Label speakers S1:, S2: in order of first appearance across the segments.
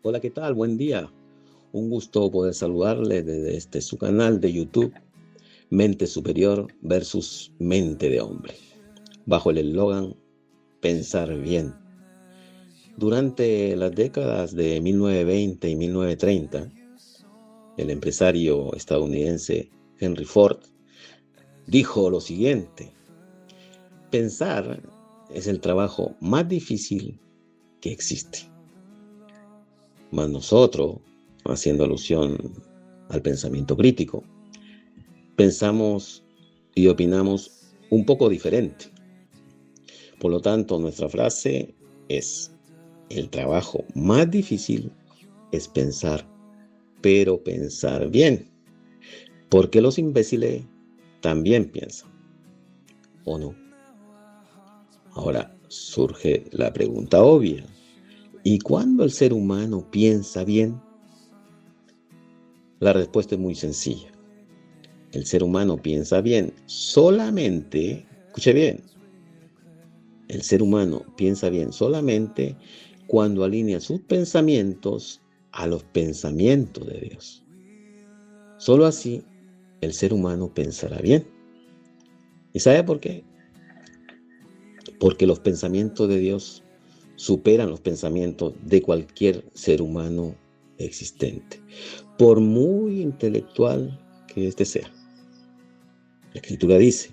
S1: Hola, ¿qué tal? Buen día. Un gusto poder saludarle desde su canal de YouTube, Mente Superior versus Mente de Hombre, bajo el eslogan Pensar Bien. Durante las décadas de 1920 y 1930, el empresario estadounidense Henry Ford dijo lo siguiente: pensar es el trabajo más difícil que existe. Mas nosotros, haciendo alusión al pensamiento crítico, pensamos y opinamos un poco diferente. Por lo tanto, nuestra frase es: el trabajo más difícil es pensar, pero pensar bien, porque los imbéciles también piensan, ¿o no? Ahora surge la pregunta obvia: ¿y cuándo el ser humano piensa bien? La respuesta es muy sencilla. El ser humano piensa bien solamente, escuche bien, el ser humano piensa bien solamente cuando alinea sus pensamientos a los pensamientos de Dios. Solo así el ser humano pensará bien. ¿Y sabe por qué? Porque los pensamientos de Dios superan los pensamientos de cualquier ser humano existente, por muy intelectual que éste sea. La Escritura dice: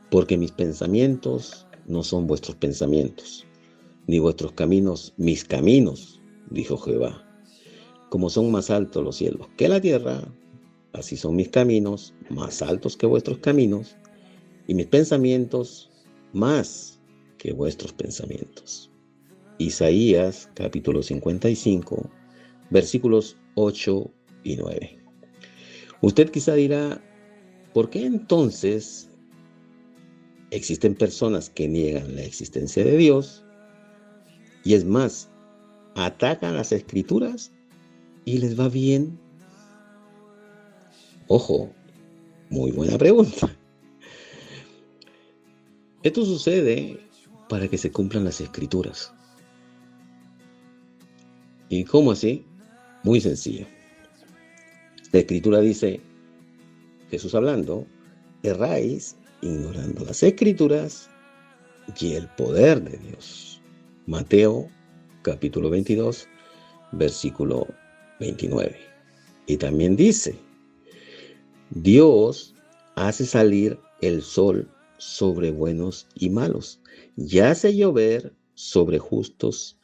S1: porque mis pensamientos no son vuestros pensamientos, ni vuestros caminos mis caminos, dijo Jehová. Como son más altos los cielos que la tierra, así son mis caminos más altos que vuestros caminos, y mis pensamientos más que vuestros pensamientos. Isaías capítulo 55, versículos 8 y 9. Usted quizá dirá: ¿por qué entonces existen personas que niegan la existencia de Dios y, es más, atacan las escrituras y les va bien? Ojo, muy buena pregunta. Esto sucede para que se cumplan las escrituras. ¿Y cómo así? Muy sencillo. La escritura dice, Jesús hablando: erráis ignorando las escrituras y el poder de Dios. Mateo capítulo 22, versículo 29. Y también dice: Dios hace salir el sol sobre buenos y malos, y hace llover sobre justos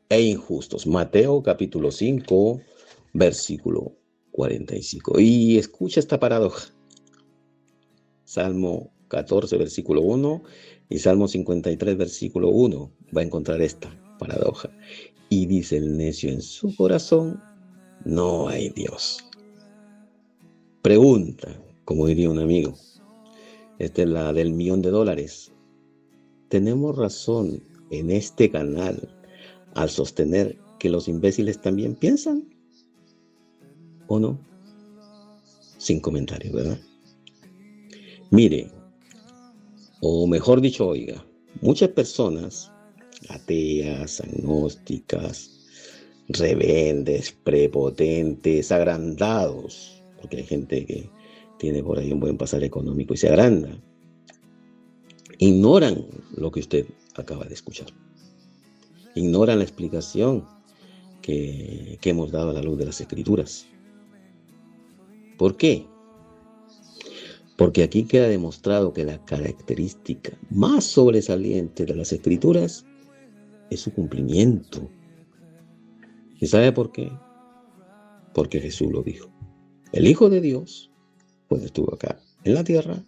S1: e injustos. Mateo capítulo 5, versículo 45. Y escucha esta paradoja. Salmo 14, versículo 1 y Salmo 53, versículo 1. Va a encontrar esta paradoja. Y dice el necio en su corazón: no hay Dios. Pregunta, como diría un amigo. Esta es la del $1.000.000. ¿Tenemos razón en este canal al sostener que los imbéciles también piensan? ¿O no? Sin comentarios, ¿verdad? Mire, o mejor dicho, oiga, muchas personas ateas, agnósticas, rebeldes, prepotentes, agrandados, porque hay gente que tiene por ahí un buen pasar económico y se agranda, ignoran lo que usted acaba de escuchar. Ignoran la explicación que hemos dado a la luz de las escrituras. ¿Por qué? Porque aquí queda demostrado que la característica más sobresaliente de las escrituras es su cumplimiento. ¿Y sabe por qué? Porque Jesús lo dijo. El Hijo de Dios, cuando estuvo acá en la tierra,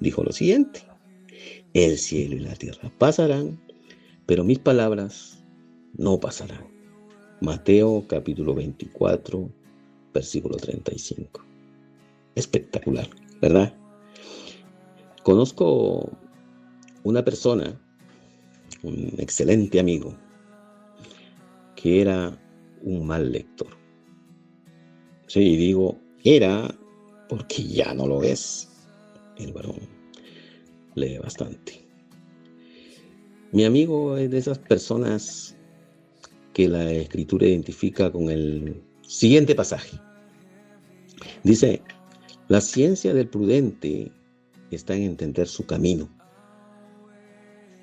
S1: dijo lo siguiente: el cielo y la tierra pasarán, pero mis palabras no pasarán. Mateo capítulo 24, versículo 35. Espectacular, ¿verdad? Conozco una persona, un excelente amigo, que era un mal lector. Sí, digo era porque ya no lo es. El varón lee bastante. Mi amigo es de esas personas que la Escritura identifica con el siguiente pasaje. Dice, la ciencia del prudente está en entender su camino.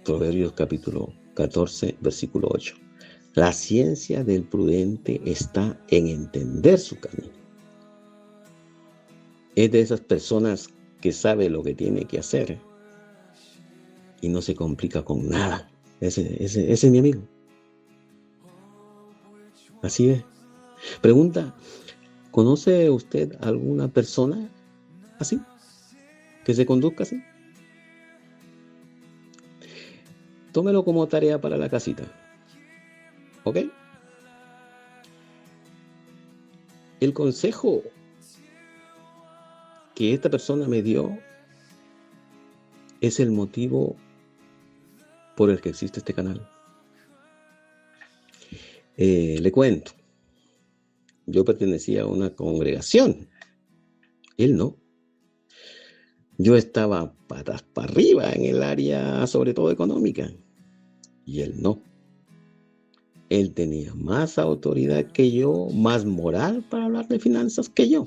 S1: Proverbios capítulo 14, versículo 8. La ciencia del prudente está en entender su camino. Es de esas personas que sabe lo que tiene que hacer y no se complica con nada. Ese es mi amigo. Así es. Pregunta, ¿conoce usted alguna persona así? ¿Que se conduzca así? Tómelo como tarea para la casita. ¿Ok? El consejo que esta persona me dio es el motivo por el que existe este canal. Le cuento, yo pertenecía a una congregación, él no. Yo estaba patas para arriba en el área, sobre todo económica, y él no. Él tenía más autoridad que yo, más moral para hablar de finanzas que yo.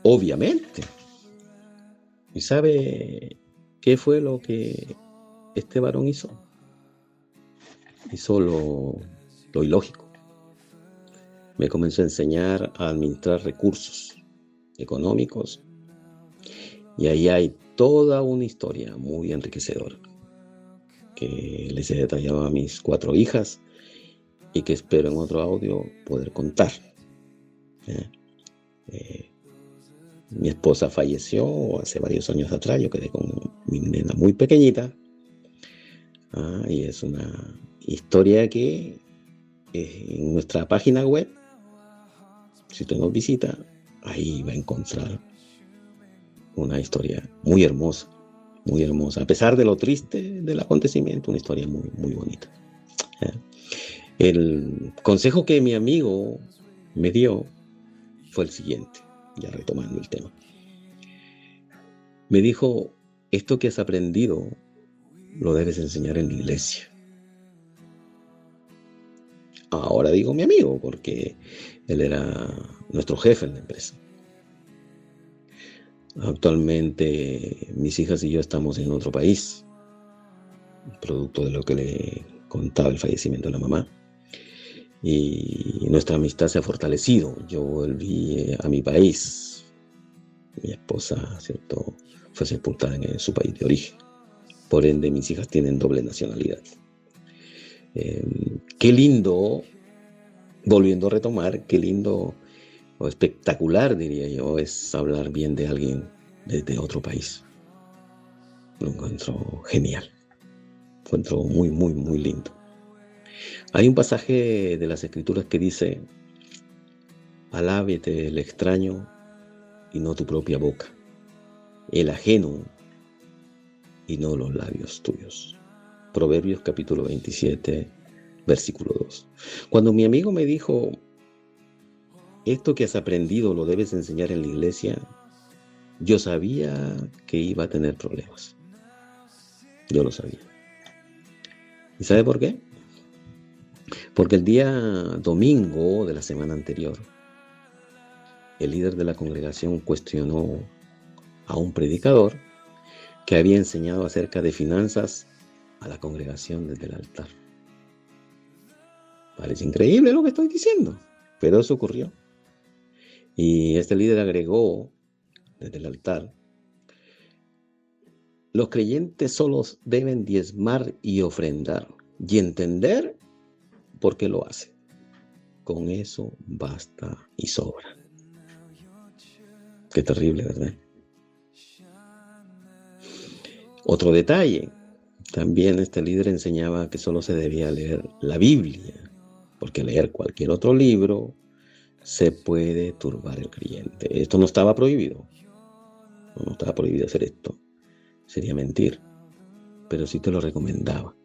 S1: Obviamente. ¿Y sabe qué fue lo que este varón hizo? Hizo lo ilógico. Me comenzó a enseñar a administrar recursos económicos. Y ahí hay toda una historia muy enriquecedora que les he detallado a mis 4 hijas y que espero en otro audio poder contar. Mi esposa falleció hace varios años atrás, yo quedé con mi nena muy pequeñita. Y es una historia que en nuestra página web, si usted nos visita, ahí va a encontrar una historia muy hermosa, muy hermosa. A pesar de lo triste del acontecimiento, una historia muy, muy bonita. El consejo que mi amigo me dio fue el siguiente, ya retomando el tema. Me dijo, esto que has aprendido lo debes enseñar en la iglesia. Ahora digo mi amigo, porque él era nuestro jefe en la empresa. Actualmente mis hijas y yo estamos en otro país, producto de lo que le contaba el fallecimiento de la mamá. Y nuestra amistad se ha fortalecido. Yo volví a mi país. Mi esposa, ¿cierto?, fue sepultada en su país de origen. Por ende, mis hijas tienen doble nacionalidad. Qué lindo, volviendo a retomar, qué lindo o espectacular, diría yo, es hablar bien de alguien desde otro país. Lo encuentro genial. Lo encuentro muy, muy, muy lindo. Hay un pasaje de las Escrituras que dice, alábete el extraño y no tu propia boca, el ajeno y no los labios tuyos. Proverbios capítulo 27, versículo 2. Cuando mi amigo me dijo, esto que has aprendido lo debes enseñar en la iglesia, yo sabía que iba a tener problemas. Yo lo sabía. ¿Y sabe por qué? Porque el día domingo de la semana anterior, el líder de la congregación cuestionó a un predicador que había enseñado acerca de finanzas a la congregación desde el altar. Parece increíble lo que estoy diciendo, pero eso ocurrió. Y este líder agregó desde el altar, los creyentes solos deben diezmar y ofrendar y entender por qué lo hacen. Con eso basta y sobra. Qué terrible, ¿verdad? Otro detalle, también este líder enseñaba que solo se debía leer la Biblia, porque leer cualquier otro libro se puede turbar el creyente. Esto no estaba prohibido. No estaba prohibido hacer esto. Sería mentir. Pero sí te lo recomendaba.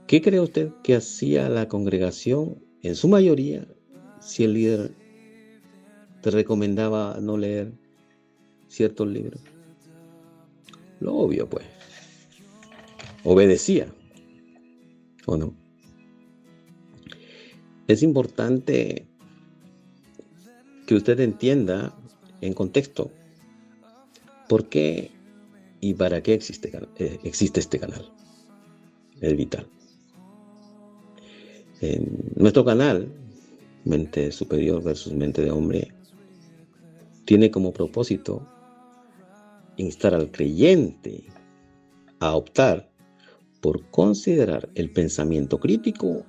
S1: ¿Qué cree usted que hacía la congregación en su mayoría si el líder te recomendaba no leer ciertos libros? Lo obvio, pues. Obedecía, ¿o no? Es importante que usted entienda en contexto por qué y para qué existe este canal. Es vital. En nuestro canal, Mente Superior versus Mente de Hombre, tiene como propósito instar al creyente a optar por considerar el pensamiento crítico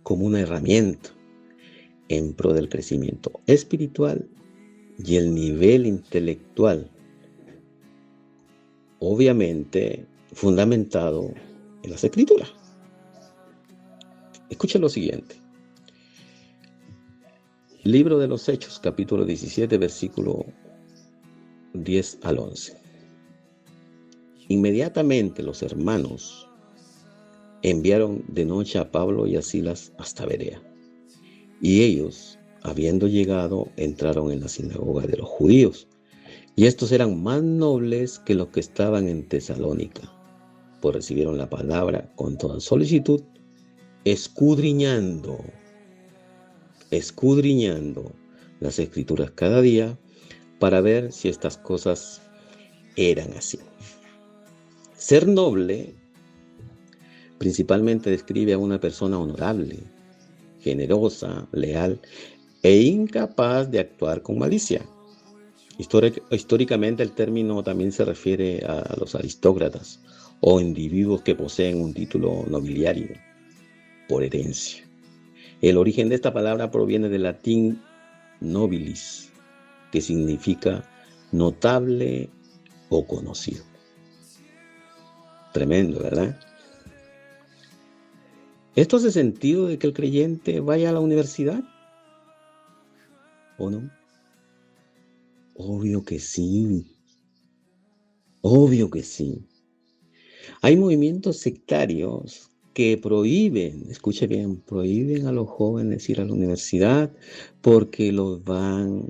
S1: como una herramienta en pro del crecimiento espiritual y el nivel intelectual, obviamente fundamentado en las Escrituras. Escuche lo siguiente. Libro de los Hechos, capítulo 17, versículo 10 al 11. Inmediatamente los hermanos enviaron de noche a Pablo y a Silas hasta Berea. Y ellos, habiendo llegado, entraron en la sinagoga de los judíos. Y estos eran más nobles que los que estaban en Tesalónica, pues recibieron la palabra con toda solicitud, escudriñando las Escrituras cada día para ver si estas cosas eran así. Ser noble principalmente describe a una persona honorable, generosa, leal e incapaz de actuar con malicia. Históricamente el término también se refiere a los aristócratas o individuos que poseen un título nobiliario por herencia. El origen de esta palabra proviene del latín nobilis, que significa notable o conocido. Tremendo, ¿verdad? ¿Esto hace sentido de que el creyente vaya a la universidad? ¿O no? Obvio que sí. Obvio que sí. Hay movimientos sectarios que prohíben, escuche bien, prohíben a los jóvenes ir a la universidad porque los van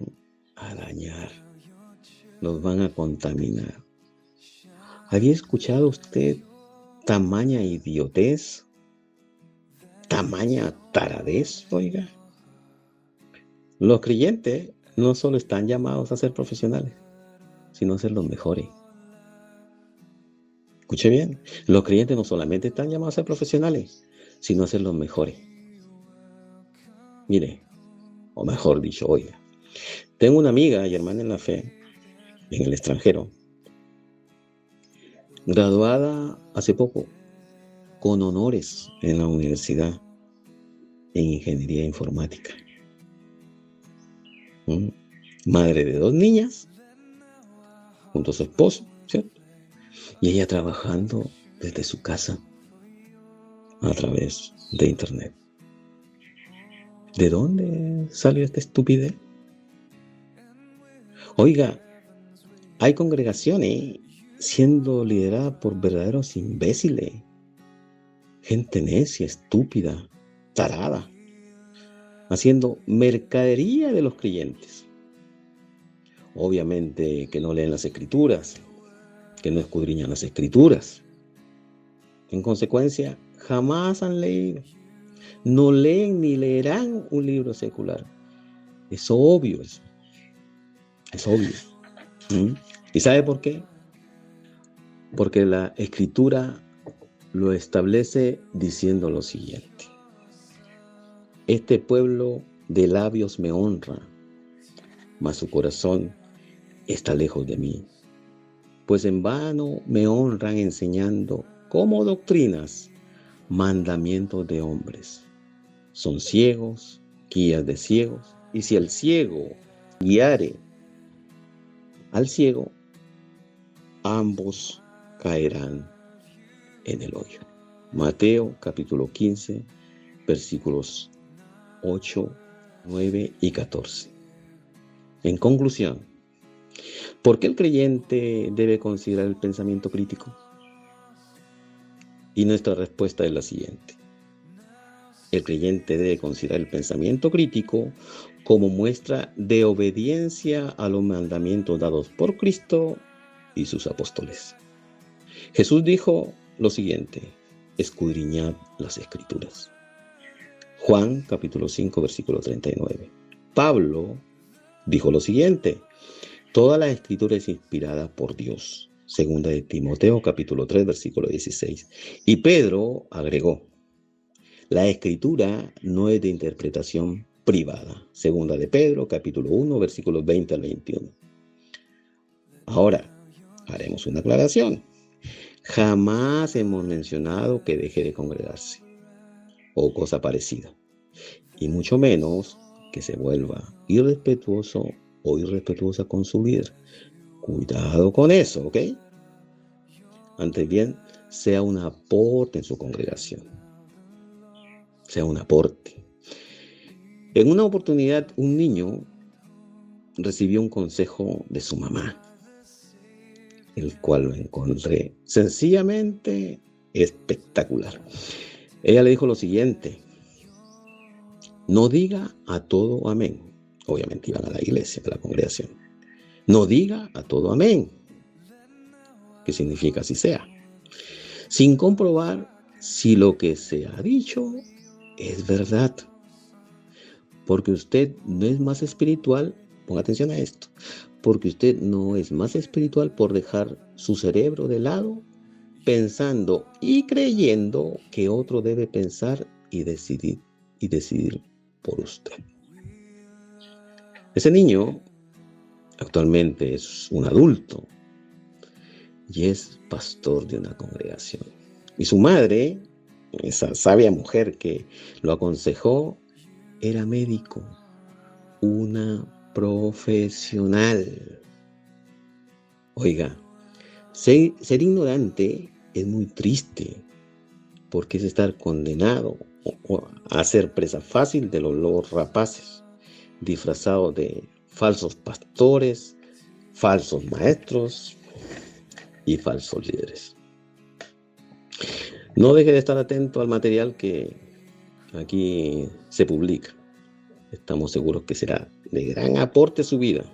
S1: a dañar, los van a contaminar. ¿Había escuchado usted tamaña idiotez? ¿Tamaña taradez, oiga? Los creyentes no solo están llamados a ser profesionales, sino a ser los mejores. Escuche bien, los creyentes no solamente están llamados a ser profesionales, sino a ser los mejores. Mire, o mejor dicho, oiga, tengo una amiga y hermana en la fe, en el extranjero, graduada hace poco, con honores en la universidad, en ingeniería informática. Madre de 2 niñas, junto a su esposo, ¿cierto? Y ella trabajando desde su casa a través de internet. ¿De dónde salió esta estupidez? Oiga, hay congregaciones siendo lideradas por verdaderos imbéciles, gente necia, estúpida, tarada, haciendo mercadería de los creyentes. Obviamente que no leen las Escrituras, que no escudriñan las Escrituras. En consecuencia, jamás han leído, no leen ni leerán un libro secular. Es obvio eso. Es obvio. ¿Y sabe por qué? Porque la Escritura lo establece diciendo lo siguiente: este pueblo de labios me honra, mas su corazón está lejos de mí. Pues en vano me honran enseñando como doctrinas mandamientos de hombres. Son ciegos, guías de ciegos, y si el ciego guiare al ciego, ambos caerán en el hoyo. Mateo capítulo 15, versículos 8, 9 y 14. En conclusión, ¿por qué el creyente debe considerar el pensamiento crítico? Y nuestra respuesta es la siguiente: el creyente debe considerar el pensamiento crítico como muestra de obediencia a los mandamientos dados por Cristo y sus apóstoles. Jesús dijo lo siguiente: escudriñad las Escrituras. Juan capítulo 5, versículo 39. Pablo dijo lo siguiente: toda la escritura es inspirada por Dios. Segunda de Timoteo capítulo 3, versículo 16. Y Pedro agregó: la escritura no es de interpretación privada. Segunda de Pedro capítulo 1, versículos 20 al 21. Ahora, haremos una aclaración. Jamás hemos mencionado que deje de congregarse o cosa parecida, y mucho menos que se vuelva irrespetuoso o irrespetuosa con su líder. Cuidado con eso, ¿ok? Antes bien, sea un aporte en su congregación. Sea un aporte. En una oportunidad, un niño recibió un consejo de su mamá, el cual lo encontré sencillamente espectacular. Ella le dijo lo siguiente: no diga a todo amén. Obviamente iban a la iglesia, a la congregación. No diga a todo amén. ¿Qué significa así sea? Sin comprobar si lo que se ha dicho es verdad. Porque usted no es más espiritual, ponga atención a esto, porque usted no es más espiritual por dejar su cerebro de lado, pensando y creyendo que otro debe pensar y decidir por usted. Ese niño actualmente es un adulto y es pastor de una congregación. Y su madre, esa sabia mujer que lo aconsejó, era médico, una profesional. Oiga, ser ignorante es muy triste, porque es estar condenado a ser presa fácil de los lobos rapaces, disfrazados de falsos pastores, falsos maestros y falsos líderes. No deje de estar atento al material que aquí se publica. Estamos seguros que será de gran aporte a su vida,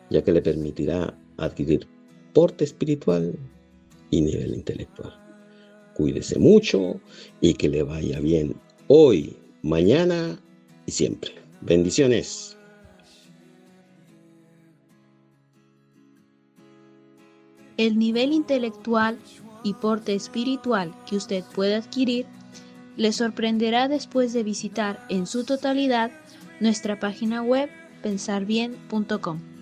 S1: ya que le permitirá adquirir porte espiritual y nivel intelectual. Cuídese mucho y que le vaya bien hoy, mañana y siempre. Bendiciones.
S2: El nivel intelectual y porte espiritual que usted puede adquirir le sorprenderá después de visitar en su totalidad nuestra página web pensarbien.com.